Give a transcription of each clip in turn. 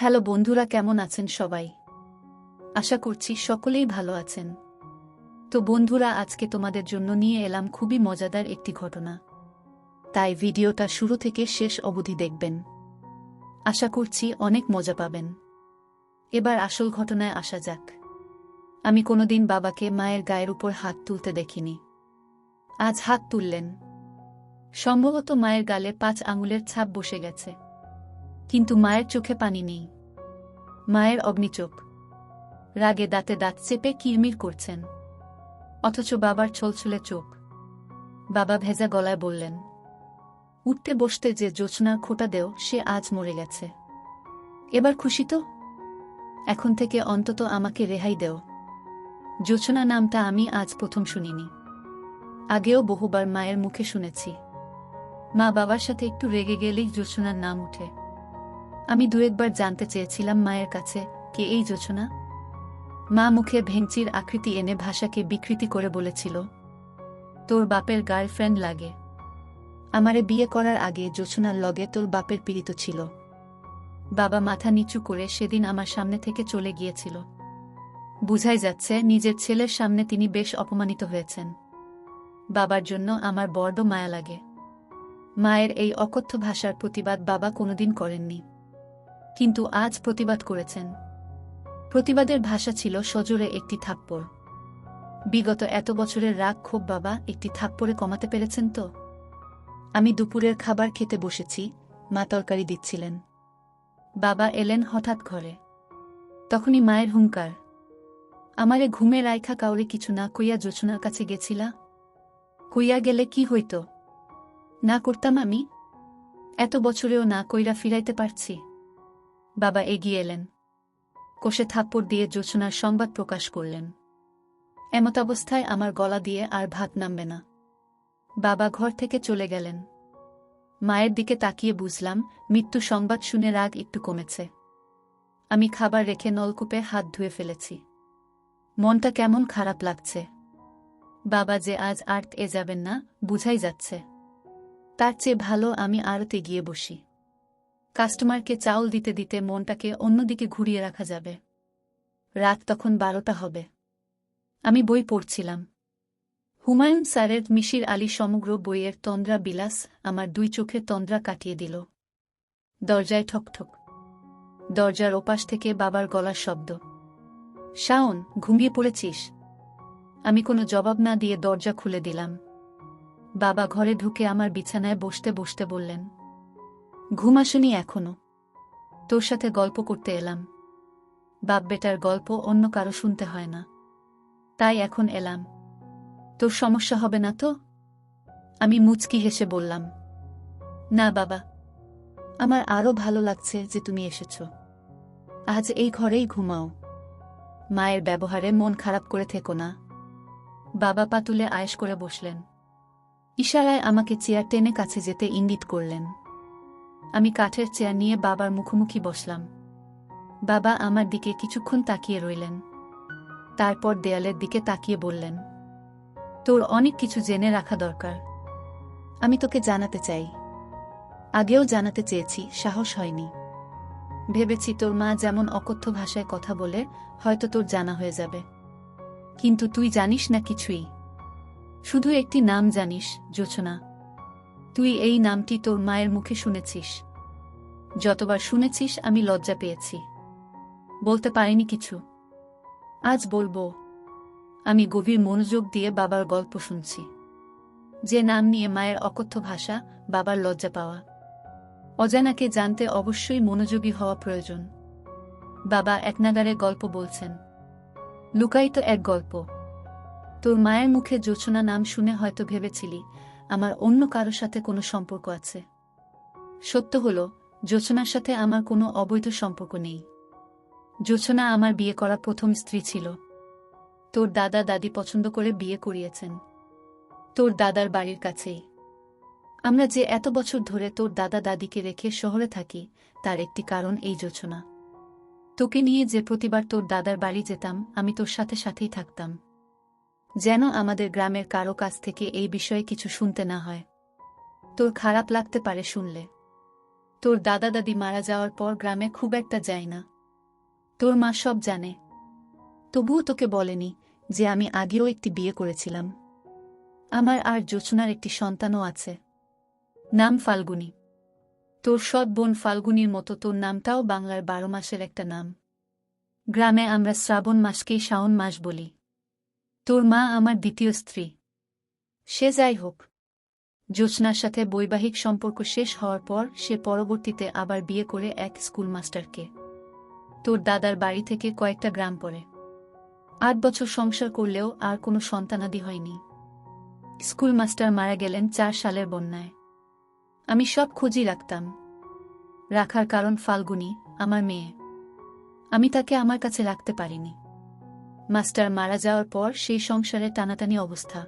Hello বন্ধুরা, কেমন আছেন সবাই? আশা করছি সকলেই ভালো আছেন। তো বন্ধুরা, আজকে তোমাদের জন্য নিয়ে এলাম খুবই মজাদার একটি ঘটনা। তাই ভিডিওটা শুরু থেকে শেষ অবধি দেখবেন। আশা করছি অনেক মজা পাবেন। এবার আসল ঘটনায় আসা যাক। আমি কোনোদিন বাবাকে মায়ের গায়ের উপর হাত তুলতে দেখিনি। আজ হাত তুললেন। সম্ভবত মায়ের গালে 5 আঙুলের ছাপ বসে গেছে। কিন্তু মায়ের চোখে পানি নেই। মায়ের অগ্নিচোখ। রাগে দাঁতে দাঁত চেপে কিরমির করছেন। অথচ বাবার ছলছলে চোখ। বাবা ভেজা গলায় বললেন, উঠতে বসতে যে জোছনার খোঁটা দেও, সে আজ মরে গেছে। এবার খুশি তো? এখন থেকে অন্তত আমাকে রেহাই দেও। জোছনা নামটা আমি আজ প্রথম শুনিনি। আগেও বহুবার মায়ের মুখে শুনেছি। মা বাবার সাথে একটু রেগে গেলেই জোছনার নাম উঠে। আমি 2-1 বার জানতে চেয়েছিলাম মায়ের কাছে, কে এই জোছনা? মা মুখে ভেঙচির আকৃতি এনে ভাষাকে বিকৃতি করে বলেছিল, তোর বাপের গার্লফ্রেন্ড লাগে। আমারে বিয়ে করার আগে জোছনার লগে তোর বাপের পীড়িত ছিল। বাবা মাথা নিচু করে সেদিন আমার সামনে থেকে চলে গিয়েছিল। বুঝাই যাচ্ছে নিজের ছেলের সামনে তিনি বেশ অপমানিত হয়েছেন। বাবার জন্য আমার বড্ড মায়া লাগে। মায়ের এই অকথ্য ভাষার প্রতিবাদ বাবা কোনোদিন করেননি। কিন্তু আজ প্রতিবাদ করেছেন। প্রতিবাদের ভাষা ছিল সজোরে একটি থাপ্পড়। বিগত এত বছরের রাগ ক্ষোভ বাবা একটি থাপ্পড়ে কমাতে পেরেছেন তো? আমি দুপুরের খাবার খেতে বসেছি, মা তরকারি দিচ্ছিলেন। বাবা এলেন হঠাৎ ঘরে। তখনই মায়ের হুঙ্কার, আমারে ঘুমে রাইখা কাউরে কিছু না কইয়া জোছনার কাছে গেছিলা? কইয়া গেলে কি হইত? না করতাম আমি? এত বছরেও না কইরা ফিরাইতে পারছি? বাবা এগিয়ে এলেন। কষে থাপ্পড় দিয়ে জোছনার সংবাদ প্রকাশ করলেন। এমতাবস্থায় আমার গলা দিয়ে আর ভাত নামবে না। বাবা ঘর থেকে চলে গেলেন। মায়ের দিকে তাকিয়ে বুঝলাম মৃত্যু সংবাদ শুনে রাগ একটু কমেছে। আমি খাবার রেখে নলকূপে হাত ধুয়ে ফেলেছি। মনটা কেমন খারাপ লাগছে। বাবা যে আজ আর যাবেন না, বুঝাই যাচ্ছে। তার চেয়ে ভালো আমি আড়তে গিয়ে বসি। কাস্টমারকে চাউল দিতে দিতে মনটাকে অন্যদিকে ঘুরিয়ে রাখা যাবে। রাত তখন 12টা হবে। আমি বই পড়ছিলাম। হুমায়ুন স্যারের মিশির আলী সমগ্র বইয়ের তন্দ্রা বিলাস আমার 2 চোখের তন্দ্রা কাটিয়ে দিল। দরজায় ঠকঠক। দরজার ওপাশ থেকে বাবার গলার শব্দ, শাওন, ঘুমিয়ে পড়েছিস? আমি কোনো জবাব না দিয়ে দরজা খুলে দিলাম। বাবা ঘরে ঢুকে আমার বিছানায় বসতে বসতে বললেন, ঘুম আসেনি এখনো? তোর সাথে গল্প করতে এলাম। বাপ বেটার গল্প অন্য কারো শুনতে হয় না, তাই এখন এলাম। তোর সমস্যা হবে না তো? আমি মুচকি হেসে বললাম, না বাবা, আমার আরো ভালো লাগছে যে তুমি এসেছ। আজ এই ঘরেই ঘুমাও। মায়ের ব্যবহারে মন খারাপ করে থেকো না। বাবা পা তুলে আয়েশ করে বসলেন। ইশারায় আমাকে চেয়ার টেনে কাছে যেতে ইঙ্গিত করলেন। আমি কাঠের চেয়ার নিয়ে বাবার মুখোমুখি বসলাম। বাবা আমার দিকে কিছুক্ষণ তাকিয়ে রইলেন। তারপর দেয়ালের দিকে তাকিয়ে বললেন, তোর অনেক কিছু জেনে রাখা দরকার। আমি তোকে জানাতে চাই। আগেও জানাতে চেয়েছি, সাহস হয়নি। ভেবেছি তোর মা যেমন অকথ্য ভাষায় কথা বলে হয়তো তোর জানা হয়ে যাবে। কিন্তু তুই জানিস না কিছুই। শুধু একটি নাম জানিস, জোছনা। তুই এই নামটি তোর মায়ের মুখে শুনেছিস। যতবার শুনেছিস আমি লজ্জা পেয়েছি, বলতে পারিনি কিছু। আজ বলবো। আমি গভীর মনোযোগ দিয়ে বাবার গল্প শুনছি। যে নাম নিয়ে মায়ের অকথ্য ভাষা, বাবার লজ্জা পাওয়া। অজানাকে জানতে অবশ্যই মনোযোগী হওয়া প্রয়োজন। বাবা একনাগারে গল্প বলছেন। লুকায়িত এক গল্প। তোর মায়ের মুখে জোছনা নাম শুনে হয়তো ভেবেছিলি আমার অন্য কারো সাথে কোনো সম্পর্ক আছে। সত্য হলো, জোছনার সাথে আমার কোনো অবৈধ সম্পর্ক নেই। জোছনা আমার বিয়ে করা প্রথম স্ত্রী ছিল। তোর দাদা দাদি পছন্দ করে বিয়ে করিয়েছেন। তোর দাদার বাড়ির কাছেই। আমরা যে এত বছর ধরে তোর দাদা দাদিকে রেখে শহরে থাকি, তার একটি কারণ এই জোছনা। তোকে নিয়ে যে প্রতিবার তোর দাদার বাড়ি যেতাম, আমি তোর সাথে সাথেই থাকতাম। যেন আমাদের গ্রামের কারো কাছ থেকে এই বিষয়ে কিছু শুনতে না হয়। তোর খারাপ লাগতে পারে শুনলে। তোর দাদা দাদি মারা যাওয়ার পর গ্রামে খুব একটা যায় না। তোর মা সব জানে, তবুও তোকে বলেনি যে আমি আগেও একটি বিয়ে করেছিলাম। আমার আর জোছনার একটি সন্তানও আছে, নাম ফাল্গুনী। তোর সৎ বোন ফাল্গুনীর মতো তোর নামটাও বাংলার 12 মাসের একটা নাম। গ্রামে আমরা শ্রাবণ মাসকেই শাওন মাস বলি। তোর মা আমার দ্বিতীয় স্ত্রী। সে যাই হোক, জোছনার সাথে বৈবাহিক সম্পর্ক শেষ হওয়ার পর সে পরবর্তীতে আবার বিয়ে করে এক স্কুল মাস্টারকে। তোর দাদার বাড়ি থেকে কয়েকটা গ্রাম পড়ে। 8 বছর সংসার করলেও আর কোনো সন্তানাদি হয়নি। স্কুল মাস্টার মারা গেলেন 4 সালের বন্যায়। আমি সব খোঁজই রাখতাম। রাখার কারণ ফাল্গুনী, আমার মেয়ে। আমি তাকে আমার কাছে রাখতে পারিনি। মাস্টার মারা যাওয়ার পর সেই সংসারে টানাটানি অবস্থা।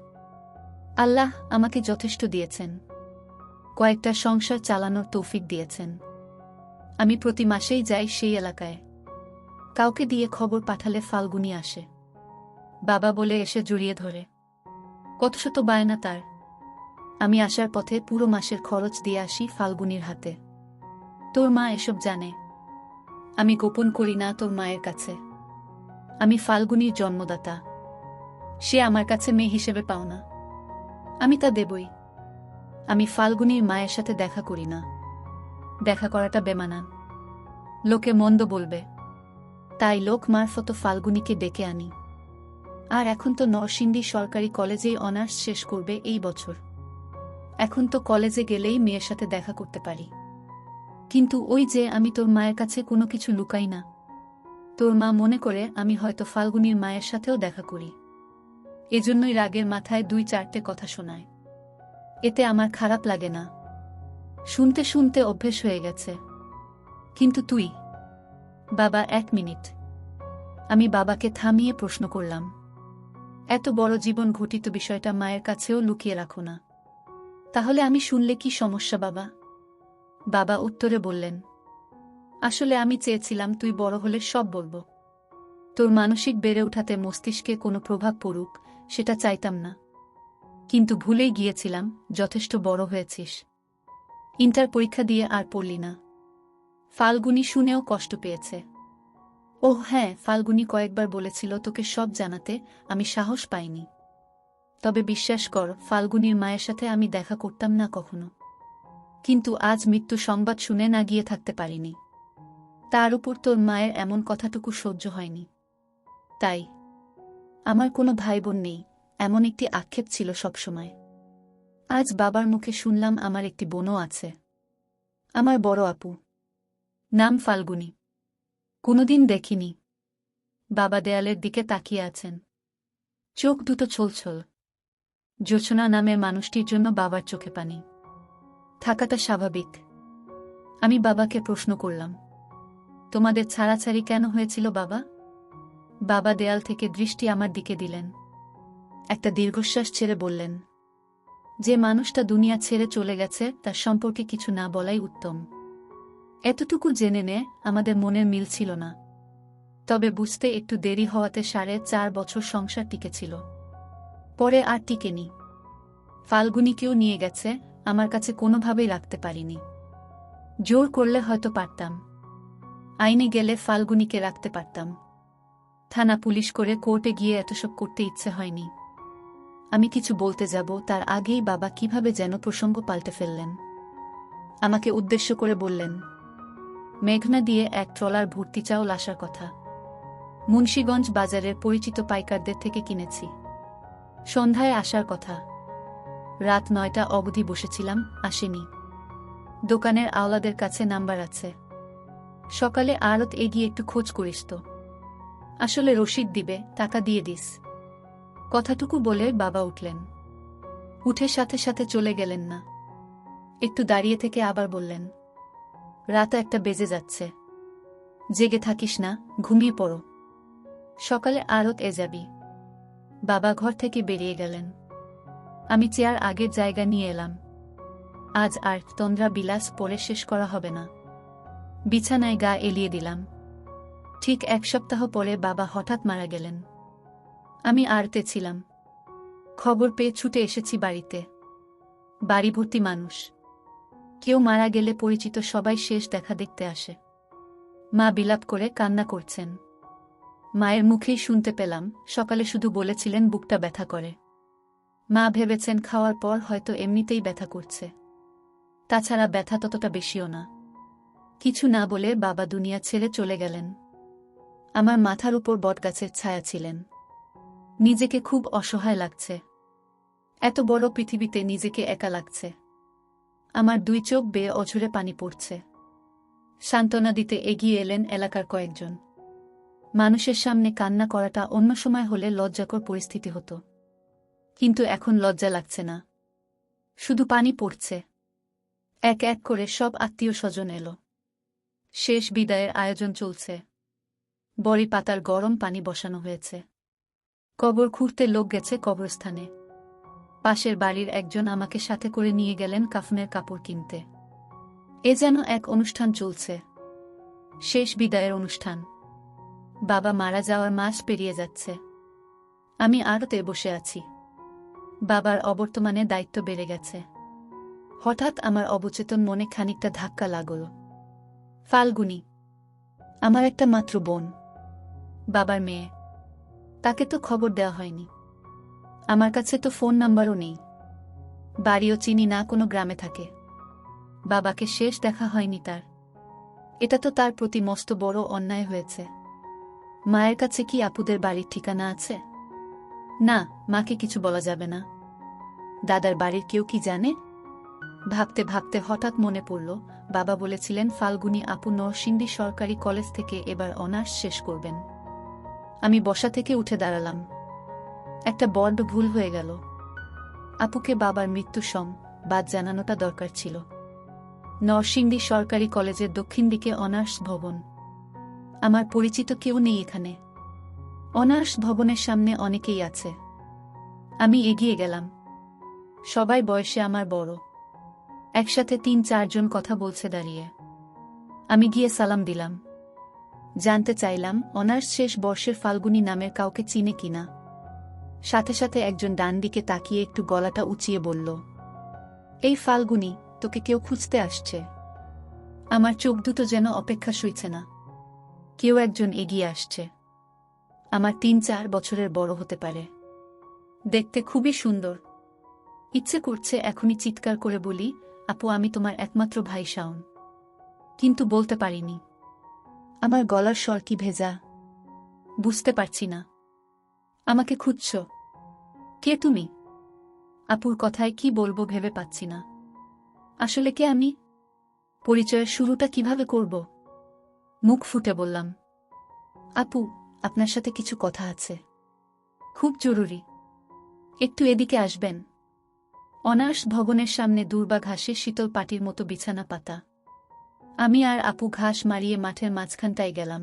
আল্লাহ আমাকে যথেষ্ট দিয়েছেন, কয়েকটা সংসার চালানোর তৌফিক দিয়েছেন। আমি প্রতি মাসেই যাই সেই এলাকায়। কাউকে দিয়ে খবর পাঠালে ফাল্গুনী আসে। বাবা বলে এসে জড়িয়ে ধরে। কত শত বায়না তার। আমি আসার পথে পুরো মাসের খরচ দিয়ে আসি ফাল্গুনীর হাতে। তোর মা এসব জানে। আমি গোপন করি না তোর মায়ের কাছে। আমি ফাল্গুনীর জন্মদাতা। সে আমার কাছে মেয়ে হিসেবে পাও না, আমি তা দেবই। আমি ফাল্গুনীর মায়ের সাথে দেখা করি না। দেখা করাটা বেমানান, লোকে মন্দ বলবে। তাই লোক মারফত ফাল্গুনীকে ডেকে আনি। আর এখন তো নরসিংদী সরকারি কলেজেই অনার্স শেষ করবে এই বছর। এখন তো কলেজে গেলেই মেয়ের সাথে দেখা করতে পারি। কিন্তু ওই যে আমি তোর মায়ের কাছে কোনো কিছু লুকাই না। তোর মা মনে করে আমি হয়তো ফাল্গুনীর মায়ের সাথেও দেখা করি। এজন্যই রাগের মাথায় 2-4টে কথা শোনায়। এতে আমার খারাপ লাগে না। শুনতে শুনতে অভ্যেস হয়ে গেছে। কিন্তু তুই? বাবা, 1 মিনিট। আমি বাবাকে থামিয়ে প্রশ্ন করলাম, এত বড় জীবন ঘটিত বিষয়টা মায়ের কাছেও লুকিয়ে রাখো না? তাহলে আমি শুনলে কি সমস্যা বাবা? বাবা উত্তরে বললেন, আসলে আমি চেয়েছিলাম তুই বড় হলে সব বলবো। তোর মানসিক বেড়ে উঠাতে মস্তিষ্কে কোনো প্রভাব পড়ুক, সেটা চাইতাম না। কিন্তু ভুলেই গিয়েছিলাম, যথেষ্ট বড় হয়েছিস। ইন্টার পরীক্ষা দিয়ে আর পড়লি না। ফাল্গুনী শুনেও কষ্ট পেয়েছে। ওহ হ্যাঁ, ফাল্গুনী কয়েকবার বলেছিল তোকে সব জানাতে, আমি সাহস পাইনি। তবে বিশ্বাস কর, ফাল্গুনীর মায়ের সাথে আমি দেখা করতাম না কখনো। কিন্তু আজ মৃত্যু সংবাদ শুনে না গিয়ে থাকতে পারিনি। তার উপর তোর মায়ের এমন কথাটুকু সহ্য হয়নি। তাই আমার কোনো ভাই বোন নেই, এমন একটি আক্ষেপ ছিল সবসময়। আজ বাবার মুখে শুনলাম আমার একটি বোনও আছে। আমার বড় আপু, নাম ফাল্গুনী। কোনোদিন দেখিনি। বাবা দেয়ালের দিকে তাকিয়ে আছেন, চোখ দুটো ছলছল। জোছনা নামের মানুষটির জন্য বাবার চোখে পানি। থাকাটা স্বাভাবিক। আমি বাবাকে প্রশ্ন করলাম, তোমাদের ছাড়াছাড়ি কেন হয়েছিল বাবা? বাবা দেয়াল থেকে দৃষ্টি আমার দিকে দিলেন। একটা দীর্ঘশ্বাস ছেড়ে বললেন, যে মানুষটা দুনিয়া ছেড়ে চলে গেছে তার সম্পর্কে কিছু না বলাই উত্তম। এতটুকু জেনে নে আমাদের মনের মিল ছিল না। তবে বুঝতে একটু দেরি হওয়াতে 4.5 বছর সংসার টিকেছিল। পরে আর টিকেনি। ফাল্গুনীকেও নিয়ে গেছে, আমার কাছে কোনোভাবেই রাখতে পারিনি। জোর করলে হয়তো পারতাম। আইনে গেলে ফাল্গুনীকে রাখতে পারতাম। থানা পুলিশ করে কোর্টে গিয়ে এতসব করতে ইচ্ছে হয়নি। আমি কিছু বলতে যাব তার আগেই বাবা কিভাবে যেন প্রসঙ্গ পাল্টে ফেললেন। আমাকে উদ্দেশ্য করে বললেন, মেঘনা দিয়ে এক ট্রলার ভর্তি চাউল আসার কথা। মুন্সিগঞ্জ বাজারের পরিচিত পাইকারদের থেকে কিনেছি। সন্ধ্যায় আসার কথা। রাত 9টা অবধি বসেছিলাম, আসেনি। দোকানের আওলাদের কাছে নাম্বার আছে। সকালে আড়ত এগিয়ে একটু খোঁজ করিস তো। আসলে রসিদ দিবে, টাকা দিয়ে দিস। কথাটুকু বলে বাবা উঠলেন। উঠে সাথে সাথে চলে গেলেন না। একটু দাঁড়িয়ে থেকে আবার বললেন, রাত 1টা বেজে যাচ্ছে। জেগে থাকিস না, ঘুমিয়ে পড়ো। সকালে আড়ত যাবি। বাবা ঘর থেকে বেরিয়ে গেলেন। আমি চেয়ার আগের জায়গা নিয়ে এলাম। আজ আর তন্দ্রা বিলাস পরে শেষ করা হবে না। বিছানায় গা এলিয়ে দিলাম। ঠিক 1 সপ্তাহ পরে বাবা হঠাৎ মারা গেলেন। আমি আড়তে ছিলাম। খবর পেয়ে ছুটে এসেছি বাড়িতে। বাড়ি ভর্তি মানুষ। কেউ মারা গেলে পরিচিত সবাই শেষ দেখা দেখতে আসে। মা বিলাপ করে কান্না করছেন। মায়ের মুখেই শুনতে পেলাম, সকালে শুধু বলেছিলেন বুকটা ব্যথা করে। মা ভেবেছেন খাওয়ার পর হয়তো এমনিতেই ব্যথা করছে, তাছাড়া ব্যথা ততটা বেশিও না। কিছু না বলে বাবা দুনিয়া ছেড়ে চলে গেলেন। আমার মাথার উপর বটগাছের ছায়া ছিলেন। নিজেকে খুব অসহায় লাগছে। এত বড় পৃথিবীতে নিজেকে একা লাগছে। আমার 2 চোখ বেয়ে অঝরে পানি পড়ছে। সান্ত্বনা দিতে এগিয়ে এলেন এলাকার কয়েকজন। মানুষের সামনে কান্না করাটা অন্য সময় হলে লজ্জাকর পরিস্থিতি হতো, কিন্তু এখন লজ্জা লাগছে না, শুধু পানি পড়ছে। এক এক করে সব আত্মীয় স্বজন এলো। শেষ বিদায়ের আয়োজন চলছে। বড়ি পাতার গরম পানি বসানো হয়েছে। কবর খুঁড়তে লোক গেছে কবরস্থানে। পাশের বাড়ির একজন আমাকে সাথে করে নিয়ে গেলেন কাফনের কাপড় কিনতে। এ যেন এক অনুষ্ঠান চলছে, শেষ বিদায়ের অনুষ্ঠান। বাবা মারা যাওয়ার মাস পেরিয়ে যাচ্ছে। আমি আড়তে বসে আছি। বাবার অবর্তমানে দায়িত্ব বেড়ে গেছে। হঠাৎ আমার অবচেতন মনে খানিকটা ধাক্কা লাগল। ফাল্গুনী, আমার একটা মাত্র বোন, বাবার মেয়ে। তাকে তো খবর দেওয়া হয়নি। আমার কাছে তো ফোন নাম্বারও নেই। বাড়িও চিনি না, কোনো গ্রামে থাকে। বাবাকে শেষ দেখা হয়নি তার। এটা তো তার প্রতি মস্ত বড় অন্যায় হয়েছে। মায়ের কাছে কি আপুদের বাড়ির ঠিকানা আছে? না, মাকে কিছু বলা যাবে না। দাদার বাড়ির কেউ কি জানে? ভাবতে ভাবতে হঠাৎ মনে পড়ল, বাবা বলেছিলেন ফাল্গুনী আপু নরসিংদী সরকারি কলেজ থেকে এবার অনার্স শেষ করবেন। আমি বসা থেকে উঠে দাঁড়ালাম। একটা বড্ড ভুল হয়ে গেল। আপুকে বাবার মৃত্যু বাদ জানানোটা দরকার ছিল। নরসিংদী সরকারি কলেজের দক্ষিণ দিকে অনার্স ভবন। আমার পরিচিত কেউ নেই এখানে। অনার্স ভবনের সামনে অনেকেই আছে। আমি এগিয়ে গেলাম। সবাই বয়সে আমার বড়। একসাথে 3-4 জন কথা বলছে দাঁড়িয়ে। আমি গিয়ে সালাম দিলাম। জানতে চাইলাম অনার্স শেষ বর্ষের ফাল্গুনী নামের কাউকে চিনে কিনা। সাথে সাথে একজন ডান দিকে তাকিয়ে একটু গলাটা উঁচিয়ে বলল, এই ফাল্গুনী, তোকে কেউ খুঁজতে আসছে। আমার চোখ দুটো যেন অপেক্ষা সইছে না। কেউ একজন এগিয়ে আসছে। আমার 3-4 বছরের বড় হতে পারে। দেখতে খুবই সুন্দর। ইচ্ছে করছে এখনই চিৎকার করে বলি, আপু আমি তোমার একমাত্র ভাই শাওন। কিন্তু বলতে পারিনি। আমার গলার স্বর কি ভেজা, বুঝতে পারছি না। আমাকে খুঁজছ? কে তুমি? আপুর কথায় কি বলবো ভেবে পাচ্ছি না। আসলে কে আমি? পরিচয়ের শুরুটা কিভাবে করব? মুখ ফুটে বললাম, আপু, আপনার সাথে কিছু কথা আছে, খুব জরুরি। একটু এদিকে আসবেন? অনার্স ভবনের সামনে দূর্বা ঘাসে শীতল পাটির মতো বিছানা পাতা। আমি আর আপু ঘাস মারিয়ে মাঠের মাঝখানটায় গেলাম।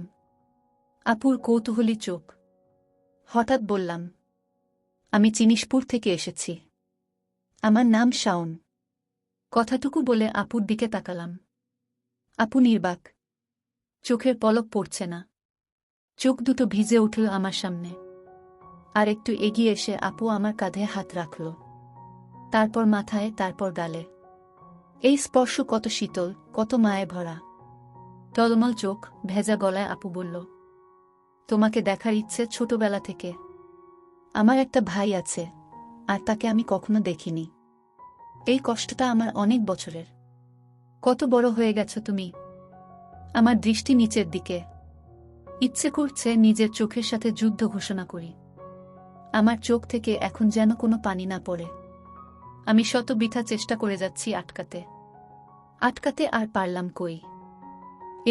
আপুর কৌতূহলী চোখ। হঠাৎ বললাম, আমি চিনিশপুর থেকে এসেছি। আমার নাম শাওন। কথাটুকু বলে আপুর দিকে তাকালাম। আপু নির্বাক, চোখের পলক পড়ছে না। চোখ দুটো ভিজে উঠল আমার সামনে। আর একটু এগিয়ে এসে আপু আমার কাঁধে হাত রাখল, তারপর মাথায়, তারপর গালে। এই স্পর্শ কত শীতল, কত মায়ে ভরা। টলমল চোখ, ভেজা গলায় আপু বলল, তোমাকে দেখার ইচ্ছে ছোটবেলা থেকে। আমার একটা ভাই আছে, আর তাকে আমি কখনো দেখিনি। এই কষ্টটা আমার অনেক বছরের। কত বড় হয়ে গেছ তুমি। আমার দৃষ্টি নিচের দিকে। ইচ্ছে করছে নিজের চোখের সাথে যুদ্ধ ঘোষণা করি। আমার চোখ থেকে এখন যেন কোনো পানি না পড়ে। আমি শত বৃথা চেষ্টা করে যাচ্ছি আটকাতে। আর পারলাম কই।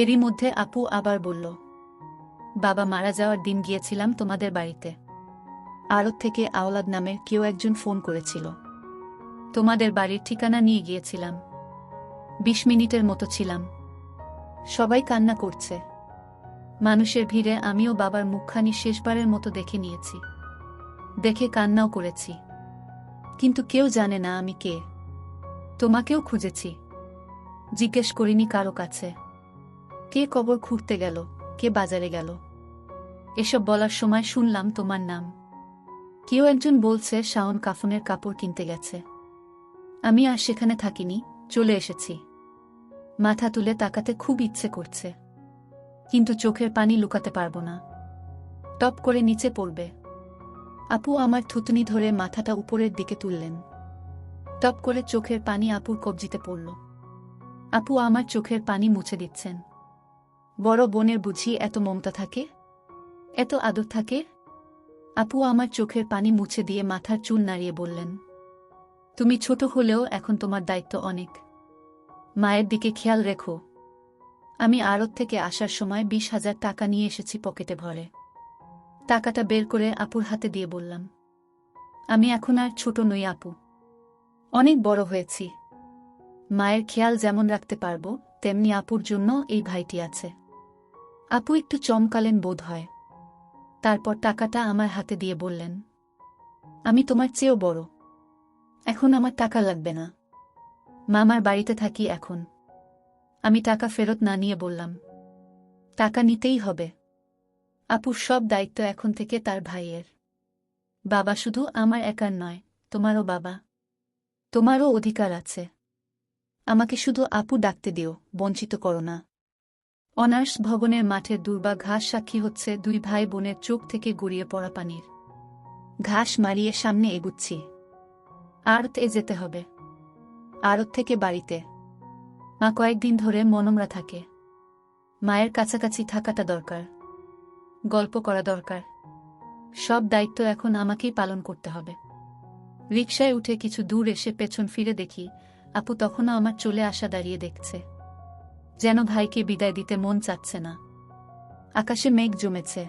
এরই মধ্যে আপু আবার বলল, বাবা মারা যাওয়ার দিন গিয়েছিলাম তোমাদের বাড়িতে। আড়ত থেকে আওলাদ নামের কেউ একজন ফোন করেছিল। তোমাদের বাড়ির ঠিকানা নিয়ে গিয়েছিলাম। 20 মিনিটের মতো ছিলাম। সবাই কান্না করছে। মানুষের ভিড়ে আমিও বাবার মুখখানি শেষবারের মতো দেখে নিয়েছি। দেখে কান্নাও করেছি। কিন্তু কেউ জানে না আমি কে। তোমাকেও খুঁজেছি। জিজ্ঞেস করিনি কারো কাছে। কে কবর খুঁড়তে গেল, কে বাজারে গেল। এসব বলার সময় শুনলাম তোমার নাম। কেউ একজন বলছে শাওন কাফনের কাপড় কিনতে গেছে। আমি আর সেখানে থাকিনি, চলে এসেছি। মাথা তুলে তাকাতে খুব ইচ্ছে করছে, কিন্তু চোখের পানি লুকাতে পারবো না। টপ করে নিচে পড়বে। আপু আমার থুতনি ধরে মাথাটা উপরের দিকে তুললেন। টপ করে চোখের পানি আপুর কবজিতে পড়ল। আপু আমার চোখের পানি মুছে দিচ্ছেন। বড় বোনের বুঝি এত মমতা থাকে, এত আদর থাকে? আপু আমার চোখের পানি মুছে দিয়ে মাথার চুল নাড়িয়ে বললেন, তুমি ছোট হলেও এখন তোমার দায়িত্ব অনেক। মায়ের দিকে খেয়াল রেখো। আমি আড়ত থেকে আসার সময় 20,000 টাকা নিয়ে এসেছি পকেটে ভরে। টাকাটা বের করে আপুর হাতে দিয়ে বললাম, আমি এখন আর ছোট নই আপু, অনেক বড় হয়েছি। মায়ের খেয়াল যেমন রাখতে পারবো, তেমনি আপুর জন্য এই ভাইটি আছে। আপু একটু চমকালেন বোধ হয়। তারপর টাকাটা আমার হাতে দিয়ে বললেন, আমি তোমার চেয়েও বড়। এখন আমার টাকা লাগবে না। মামার বাড়িতে থাকি এখন। আমি টাকা ফেরত না নিয়ে বললাম, টাকা নিতেই হবে। আপুর সব দায়িত্ব এখন থেকে তার ভাইয়ের। বাবা শুধু আমার একার নয়, তোমারও বাবা। তোমারও অধিকার আছে। আমাকে শুধু আপু ডাকতে দিও, বঞ্চিত করো না। অনার্স ভবনের মাঠের দুর্বা ঘাস সাক্ষী হচ্ছে দুই ভাই বোনের চোখ থেকে গড়িয়ে পড়া পানির। ঘাস মারিয়ে সামনে এগুচ্ছি। আড়তে যেতে হবে। আড়ত থেকে বাড়িতে। মা কয়েকদিন ধরে মনমরা থাকে। মায়ের কাছাকাছি থাকাটা দরকার। গল্প করা দরকার। সব দায়িত্ব এখন আমাকেই পালন করতে হবে। রিকশায় উঠে কিছু দূর এসে পেছন ফিরে দেখি, আপু তখনও আমার চলে আসা দাঁড়িয়ে দেখছে। যেন ভাইকে বিদায় দিতে মন চাচ্ছে না। আকাশে মেঘ জমেছে।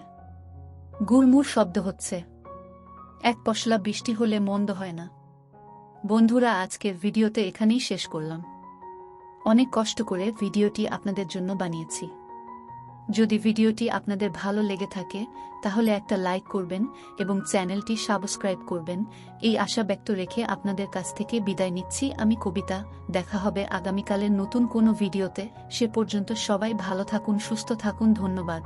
গুড়মুড় শব্দ হচ্ছে। এক পশলা বৃষ্টি হলে মন্দ হয় না। বন্ধুরা, আজকের ভিডিওতে এখানেই শেষ করলাম। অনেক কষ্ট করে ভিডিওটি আপনাদের জন্য বানিয়েছি। যদি ভিডিওটি আপনাদের ভালো লেগে থাকে তাহলে একটা লাইক করবেন এবং চ্যানেলটি সাবস্ক্রাইব করবেন, এই আশা ব্যক্ত রেখে আপনাদের কাছ থেকে বিদায় নিচ্ছি আমি কবিতা। দেখা হবে আগামীকালের নতুন কোনো ভিডিওতে। সে পর্যন্ত সবাই ভালো থাকুন, সুস্থ থাকুন। ধন্যবাদ।